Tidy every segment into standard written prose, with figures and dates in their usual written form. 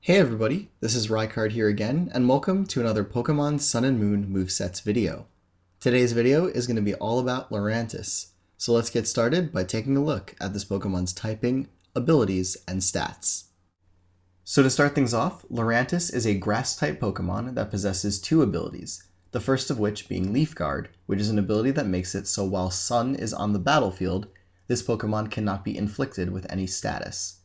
Hey everybody, this is Rykard here again, and welcome to another Pokemon Sun and Moon Movesets video. Today's video is going to be all about Lurantis, so let's get started by taking a look at this Pokemon's typing, abilities, and stats. So to start things off, Lurantis is a Grass-type Pokemon that possesses two abilities, the first of which being Leaf Guard, which is an ability that makes it so while Sun is on the battlefield, this Pokemon cannot be inflicted with any status.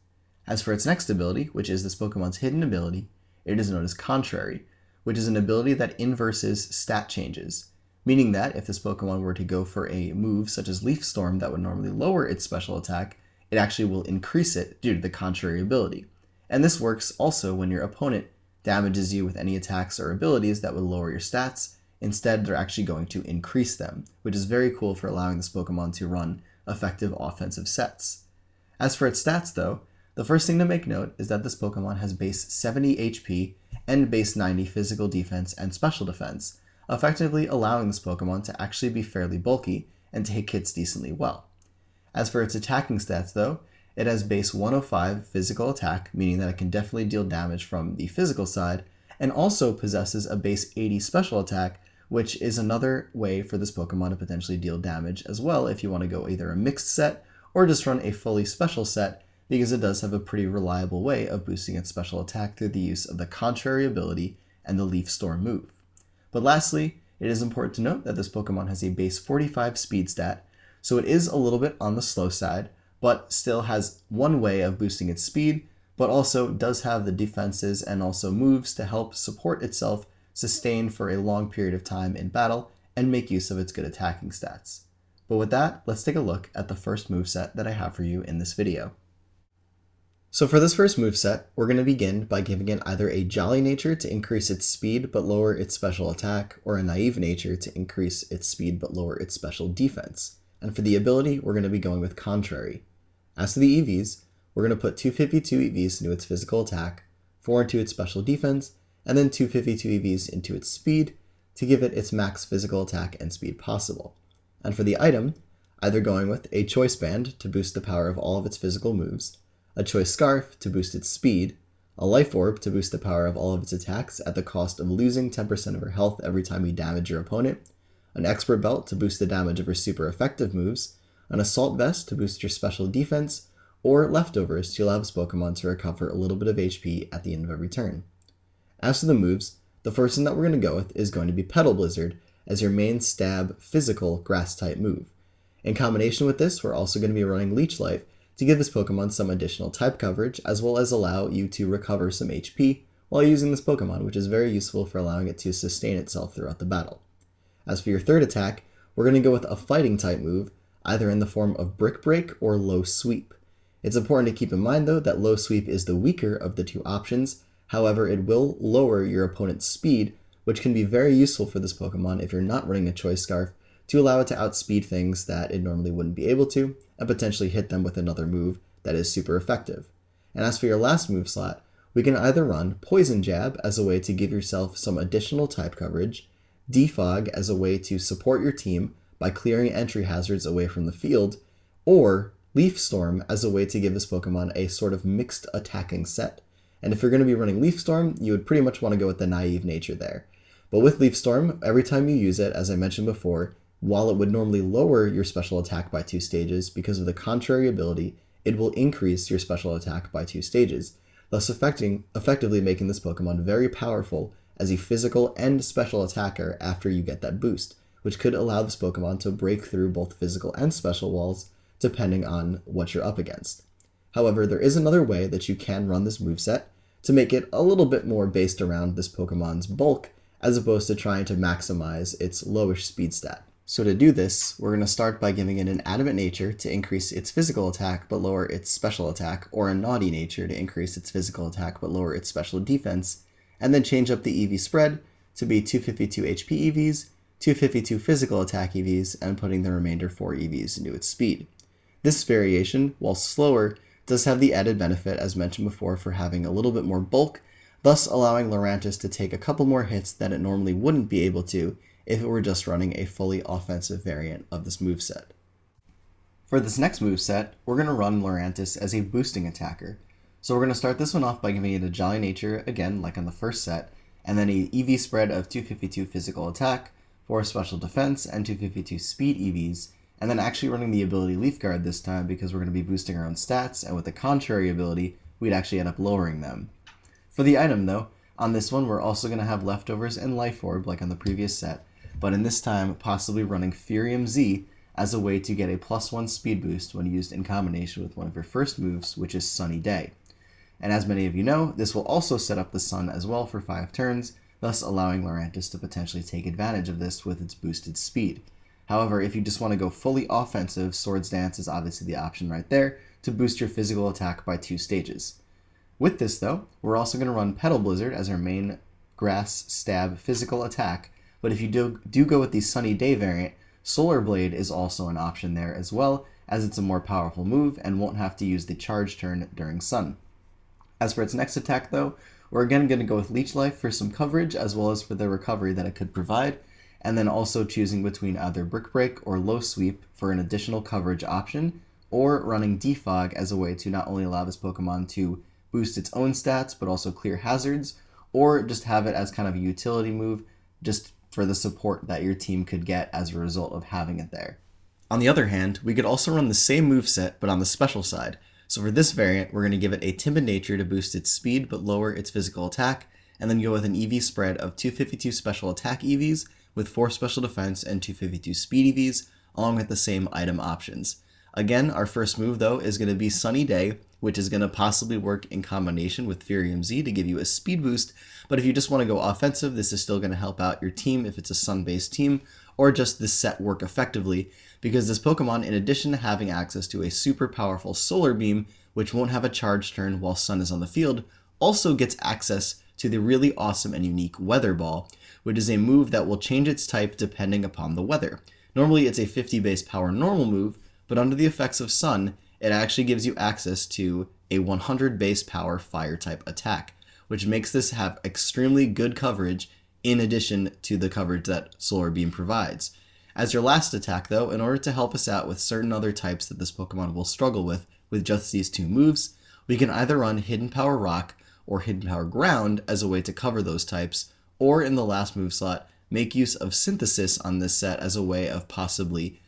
As for its next ability, which is this Pokemon's hidden ability, it is known as Contrary, which is an ability that inverses stat changes, meaning that if this Pokemon were to go for a move such as Leaf Storm that would normally lower its special attack, it actually will increase it due to the Contrary ability. And this works also when your opponent damages you with any attacks or abilities that would lower your stats. Instead, they're actually going to increase them, which is very cool for allowing this Pokemon to run effective offensive sets. As for its stats though, the first thing to make note is that this Pokemon has base 70 HP and base 90 physical defense and special defense, effectively allowing this Pokemon to actually be fairly bulky and take hits decently well. As for its attacking stats though, it has base 105 physical attack, meaning that it can definitely deal damage from the physical side, and also possesses a base 80 special attack, which is another way for this Pokemon to potentially deal damage as well if you want to go either a mixed set or just run a fully special set, because it does have a pretty reliable way of boosting its special attack through the use of the Contrary ability and the Leaf Storm move. But lastly, it is important to note that this Pokemon has a base 45 speed stat, so it is a little bit on the slow side, but still has one way of boosting its speed, but also does have the defenses and also moves to help support itself sustain for a long period of time in battle and make use of its good attacking stats. But with that, let's take a look at the first moveset that I have for you in this video. So for this first moveset, we're going to begin by giving it either a Jolly nature to increase its speed but lower its special attack, or a Naive nature to increase its speed but lower its special defense. And for the ability, we're going to be going with Contrary. As to the EVs, we're going to put 252 EVs into its physical attack, 4 into its special defense, and then 252 EVs into its speed to give it its max physical attack and speed possible. And for the item, either going with a Choice Band to boost the power of all of its physical moves, a Choice Scarf to boost its speed, a Life Orb to boost the power of all of its attacks at the cost of losing 10% of her health every time you damage your opponent, an Expert Belt to boost the damage of her super effective moves, an Assault Vest to boost your special defense, or Leftovers to allow this Pokemon to recover a little bit of HP at the end of every turn. As to the moves, the first thing that we're going to go with is going to be Petal Blizzard as your main stab physical grass type move. In combination with this, we're also going to be running Leech Life to give this Pokemon some additional type coverage, as well as allow you to recover some HP while using this Pokemon, which is very useful for allowing it to sustain itself throughout the battle. As for your third attack, we're going to go with a fighting type move, either in the form of Brick Break or Low Sweep. It's important to keep in mind though that Low Sweep is the weaker of the two options, however it will lower your opponent's speed, which can be very useful for this Pokemon if you're not running a Choice Scarf, to allow it to outspeed things that it normally wouldn't be able to, and potentially hit them with another move that is super effective. And as for your last move slot, we can either run Poison Jab as a way to give yourself some additional type coverage, Defog as a way to support your team by clearing entry hazards away from the field, or Leaf Storm as a way to give this Pokemon a sort of mixed attacking set. And if you're going to be running Leaf Storm, you would pretty much want to go with the Naive nature there. But with Leaf Storm, every time you use it, as I mentioned before, while it would normally lower your special attack by 2 stages, because of the Contrary ability, it will increase your special attack by 2 stages, thus effectively making this Pokemon very powerful as a physical and special attacker after you get that boost, which could allow this Pokemon to break through both physical and special walls, depending on what you're up against. However, there is another way that you can run this moveset to make it a little bit more based around this Pokemon's bulk, as opposed to trying to maximize its lowish speed stat. So to do this, we're going to start by giving it an Adamant nature to increase its physical attack but lower its special attack, or a Naughty nature to increase its physical attack but lower its special defense, and then change up the EV spread to be 252 HP EVs, 252 physical attack EVs, and putting the remainder 4 EVs into its speed. This variation, while slower, does have the added benefit, as mentioned before, for having a little bit more bulk, thus allowing Lurantis to take a couple more hits that it normally wouldn't be able to if it were just running a fully offensive variant of this moveset. For this next moveset, we're going to run Lurantis as a boosting attacker. So we're going to start this one off by giving it a Jolly Nature, again, like on the first set, and then a EV spread of 252 physical attack, 4 special defense, and 252 speed EVs, and then actually running the ability Leaf Guard this time because we're going to be boosting our own stats, and with the contrary ability, we'd actually end up lowering them. For the item though, on this one we're also going to have leftovers and Life Orb like on the previous set, but in this time possibly running Furium Z as a way to get a +1 speed boost when used in combination with one of your first moves, which is Sunny Day. And as many of you know, this will also set up the sun as well for 5 turns, thus allowing Lurantis to potentially take advantage of this with its boosted speed. However, if you just want to go fully offensive, Swords Dance is obviously the option right there to boost your physical attack by 2 stages. With this though, we're also going to run Petal Blizzard as our main grass stab physical attack, but if you do go with the Sunny Day variant, Solar Blade is also an option there as well, as it's a more powerful move and won't have to use the charge turn during Sun. As for its next attack though, we're again going to go with Leech Life for some coverage as well as for the recovery that it could provide, and then also choosing between either Brick Break or Low Sweep for an additional coverage option, or running Defog as a way to not only allow this Pokemon to boost its own stats but also clear hazards, or just have it as kind of a utility move just for the support that your team could get as a result of having it there. On the other hand, we could also run the same moveset but on the special side. So for this variant, we're going to give it a Timid Nature to boost its speed but lower its physical attack, and then go with an EV spread of 252 special attack EVs with 4 special defense and 252 speed EVs, along with the same item options. Again, our first move though is going to be Sunny Day, which is going to possibly work in combination with Furium Z to give you a speed boost, but if you just want to go offensive, this is still going to help out your team if it's a sun-based team, or just this set work effectively, because this Pokemon, in addition to having access to a super powerful Solar Beam, which won't have a charge turn while Sun is on the field, also gets access to the really awesome and unique Weather Ball, which is a move that will change its type depending upon the weather. Normally it's a 50 base power normal move, but under the effects of Sun, it actually gives you access to a 100 base power fire type attack, which makes this have extremely good coverage in addition to the coverage that Solar Beam provides. As your last attack though, in order to help us out with certain other types that this Pokemon will struggle with just these 2 moves, we can either run Hidden Power Rock or Hidden Power Ground as a way to cover those types, or in the last move slot, make use of Synthesis on this set as a way of possibly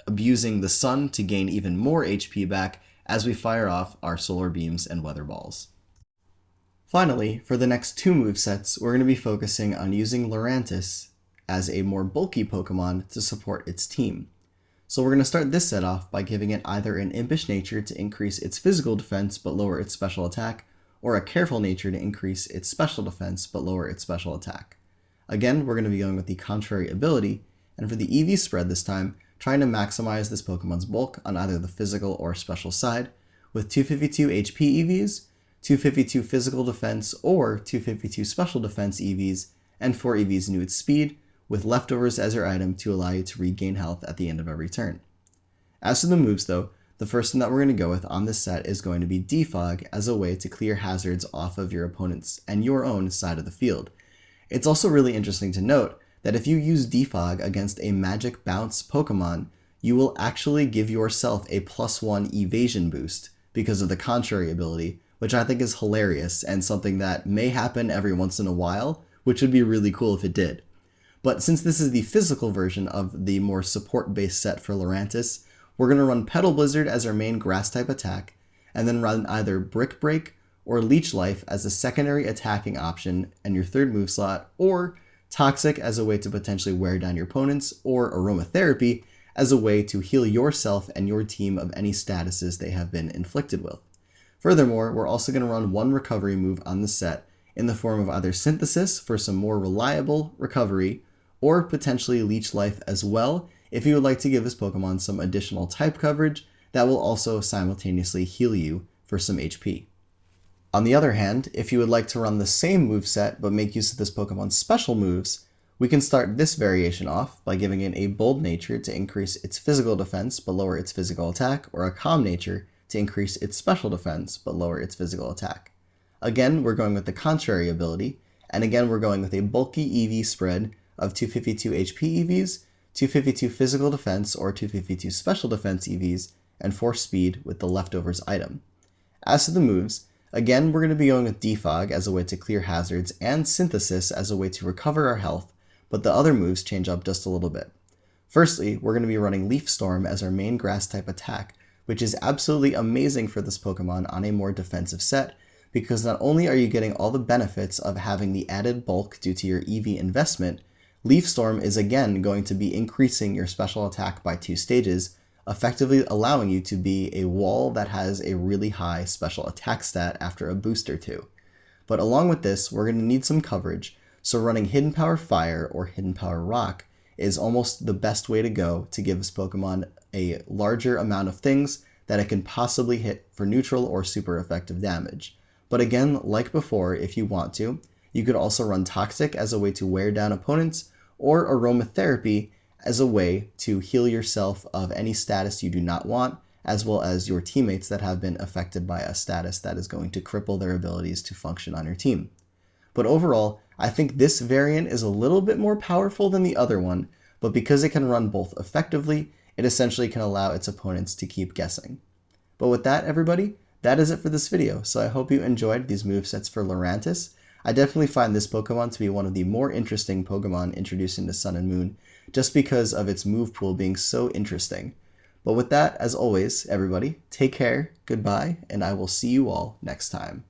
abusing the sun to gain even more HP back as we fire off our Solar Beams and Weather Balls. Finally, for the next 2 movesets, we're going to be focusing on using Lurantis as a more bulky Pokemon to support its team. So we're going to start this set off by giving it either an Impish Nature to increase its physical defense but lower its special attack, or a Careful Nature to increase its special defense but lower its special attack. Again, we're going to be going with the contrary ability, and for the EV spread this time, trying to maximize this Pokemon's bulk on either the physical or special side, with 252 HP EVs, 252 physical defense or 252 special defense EVs, and 4 EVs new its speed, with leftovers as your item to allow you to regain health at the end of every turn. As to the moves though, the first one that we're going to go with on this set is going to be Defog as a way to clear hazards off of your opponent's and your own side of the field. It's also really interesting to note that if you use Defog against a Magic Bounce Pokemon, you will actually give yourself a +1 evasion boost because of the contrary ability, which I think is hilarious and something that may happen every once in a while, which would be really cool if it did. But since this is the physical version of the more support-based set for Lurantis, we're going to run Petal Blizzard as our main grass-type attack, and then run either Brick Break or Leech Life as a secondary attacking option in your 3rd move slot, or Toxic as a way to potentially wear down your opponents, or Aromatherapy as a way to heal yourself and your team of any statuses they have been inflicted with. Furthermore, we're also going to run 1 recovery move on the set in the form of either Synthesis for some more reliable recovery, or potentially Leech Life as well if you would like to give this Pokemon some additional type coverage that will also simultaneously heal you for some HP. On the other hand, if you would like to run the same moveset but make use of this Pokemon's special moves, we can start this variation off by giving it a Bold Nature to increase its physical defense but lower its physical attack, or a Calm Nature to increase its special defense but lower its physical attack. Again, we're going with the contrary ability, and again we're going with a bulky EV spread of 252 HP EVs, 252 physical defense or 252 special defense EVs, and 4 speed with the leftovers item. As to the moves, Again, we're going to be going with Defog as a way to clear hazards and Synthesis as a way to recover our health, but the other moves change up just a little bit. Firstly, we're going to be running Leaf Storm as our main grass type attack, which is absolutely amazing for this Pokemon on a more defensive set, because not only are you getting all the benefits of having the added bulk due to your EV investment, Leaf Storm is again going to be increasing your special attack by 2 stages, effectively allowing you to be a wall that has a really high special attack stat after a boost or two. But along with this, we're going to need some coverage, so running Hidden Power Fire or Hidden Power Rock is almost the best way to go to give this Pokemon a larger amount of things that it can possibly hit for neutral or super effective damage. But again, like before, if you want to, you could also run Toxic as a way to wear down opponents, or Aromatherapy as a way to heal yourself of any status you do not want, as well as your teammates that have been affected by a status that is going to cripple their abilities to function on your team. But overall, I think this variant is a little bit more powerful than the other one, but because it can run both effectively, it essentially can allow its opponents to keep guessing. But with that, everybody, that is it for this video, so I hope you enjoyed these movesets for Lurantis. I definitely find this Pokemon to be one of the more interesting Pokemon introduced into Sun and Moon, just because of its move pool being so interesting. But with that, as always, everybody, take care, goodbye, and I will see you all next time.